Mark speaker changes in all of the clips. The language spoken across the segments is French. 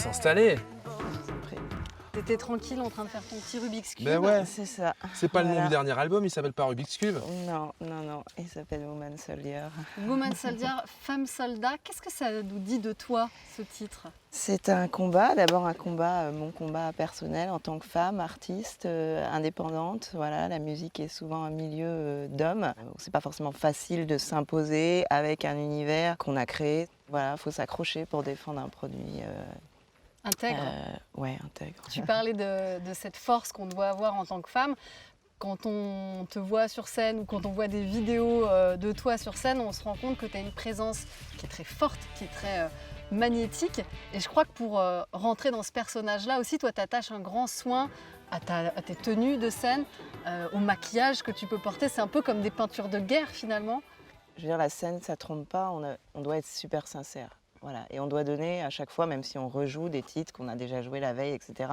Speaker 1: s'installer.
Speaker 2: T'étais tranquille en train de faire ton petit Rubik's Cube.
Speaker 1: Ben ouais,
Speaker 3: C'est ça.
Speaker 1: c'est pas le nom
Speaker 3: Voilà.
Speaker 1: du dernier album, il s'appelle pas Rubik's Cube.
Speaker 3: Non, non, non. Il s'appelle Woman Soldier.
Speaker 2: Woman Soldier, femme soldat. Qu'est-ce que ça nous dit de toi, ce titre?
Speaker 3: C'est un combat, d'abord un combat, mon combat personnel en tant que femme, artiste, indépendante. Voilà, la musique est souvent un milieu d'hommes. C'est pas forcément facile de s'imposer avec un univers qu'on a créé. Voilà, il faut s'accrocher pour défendre un produit.
Speaker 2: Intègre.
Speaker 3: Ouais, intègre.
Speaker 2: Tu parlais de cette force qu'on doit avoir en tant que femme. Quand on te voit sur scène ou quand on voit des vidéos de toi sur scène, on se rend compte que tu as une présence qui est très forte, qui est très magnétique. Et je crois que pour rentrer dans ce personnage-là aussi, toi, tu attaches un grand soin à tes tenues de scène, au maquillage que tu peux porter. C'est un peu comme des peintures de guerre finalement.
Speaker 3: Je veux dire, la scène, ça trompe pas, on doit être super sincère. Voilà. Et on doit donner à chaque fois, même si on rejoue des titres qu'on a déjà joués la veille, etc.,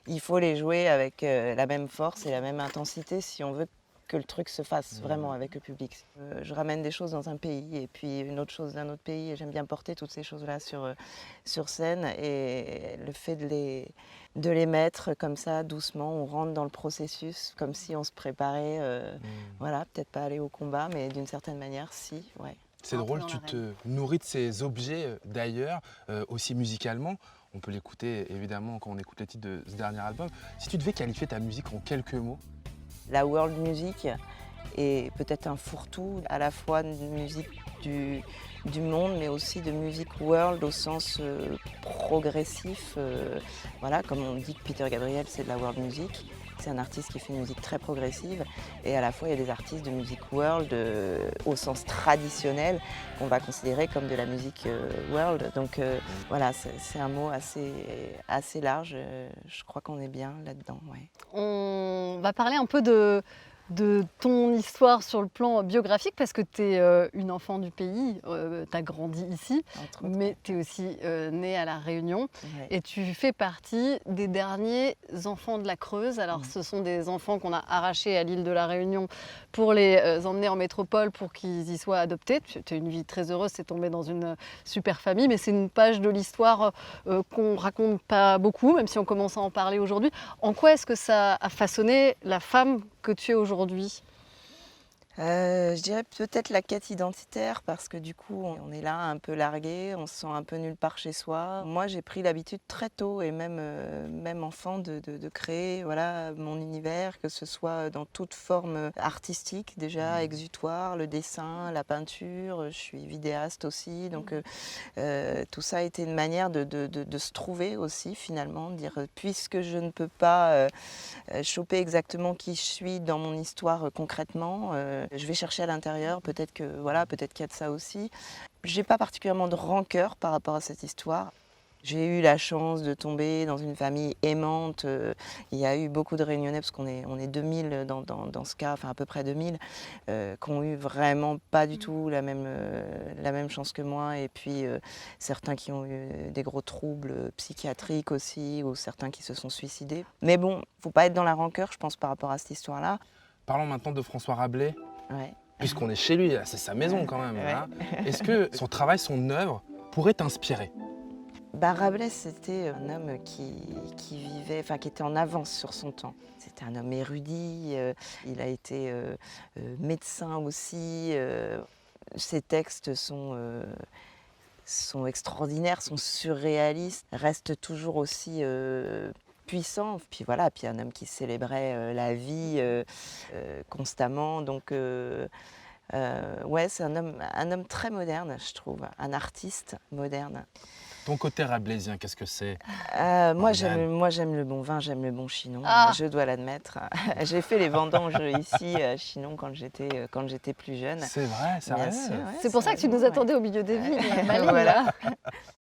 Speaker 3: il faut les jouer avec la même force et la même intensité si on veut que le truc se fasse vraiment avec le public. Je ramène des choses dans un pays et puis une autre chose d'un autre pays et j'aime bien porter toutes ces choses-là sur scène et le fait de les mettre comme ça doucement, on rentre dans le processus comme si on se préparait, voilà, peut-être pas aller au combat mais d'une certaine manière si, ouais.
Speaker 1: C'est drôle, tu te nourris de ces objets d'ailleurs, aussi musicalement. On peut l'écouter évidemment quand on écoute les titres de ce dernier album. Si tu devais qualifier ta musique en quelques mots.
Speaker 3: La world music est peut-être un fourre-tout à la fois de musique du monde mais aussi de musique world au sens progressif. Voilà, comme on dit que Peter Gabriel c'est de la world music. C'est un artiste qui fait une musique très progressive et à la fois il y a des artistes de musique world au sens traditionnel qu'on va considérer comme de la musique world. Donc voilà, c'est un mot assez large. Je crois qu'on est bien là-dedans. Ouais.
Speaker 2: On va parler un peu de ton histoire sur le plan biographique parce que tu es une enfant du pays, tu as grandi ici, mais tu es aussi née à La Réunion et tu fais partie des derniers enfants de la Creuse. Alors ce sont des enfants qu'on a arrachés à l'île de La Réunion pour les emmener en métropole pour qu'ils y soient adoptés. Tu as une vie très heureuse, c'est tombé dans une super famille, mais c'est une page de l'histoire qu'on raconte pas beaucoup, même si on commence à en parler aujourd'hui. En quoi est-ce que ça a façonné la femme que tu es aujourd'hui?
Speaker 3: Je dirais peut-être la quête identitaire parce que du coup on est là un peu largué, on se sent un peu nulle part chez soi. Moi j'ai pris l'habitude très tôt et même enfant de créer voilà, mon univers, que ce soit dans toute forme artistique déjà, exutoire, le dessin, la peinture, je suis vidéaste aussi, donc tout ça a été une manière de se trouver aussi finalement, de dire puisque je ne peux pas choper exactement qui je suis dans mon histoire concrètement, je vais chercher à l'intérieur, peut-être qu'il y a de ça aussi. J'ai pas particulièrement de rancœur par rapport à cette histoire. J'ai eu la chance de tomber dans une famille aimante. Il y a eu beaucoup de Réunionnais, parce qu'on est 2000 dans ce cas, enfin à peu près 2000, qui ont eu vraiment pas du tout la même chance que moi. Et puis certains qui ont eu des gros troubles psychiatriques aussi, ou certains qui se sont suicidés. Mais bon, faut pas être dans la rancœur, je pense, par rapport à cette histoire-là.
Speaker 1: Parlons maintenant de François Rabelais.
Speaker 3: Ouais.
Speaker 1: Puisqu'on est chez lui, c'est sa maison quand même.
Speaker 3: Ouais.
Speaker 1: Hein. Est-ce que son travail, son œuvre pourrait t'inspirer?
Speaker 3: Rabelais, c'était un homme qui vivait, enfin qui était en avance sur son temps. C'était un homme érudit, il a été médecin aussi. Ses textes sont extraordinaires, sont surréalistes, restent toujours aussi puissants. Puis voilà, puis un homme qui célébrait la vie constamment. Donc ouais, c'est un homme très moderne, je trouve, un artiste moderne.
Speaker 1: Ton côté rabelaisien, qu'est-ce que c'est?
Speaker 3: Moi, j'aime le bon vin, j'aime le bon chinon, je dois l'admettre. J'ai fait les vendanges ici à Chinon quand j'étais plus jeune.
Speaker 1: C'est vrai, ça reste.
Speaker 2: C'est pour ça que tu nous attendais au milieu des vignes, Maline.
Speaker 3: Voilà.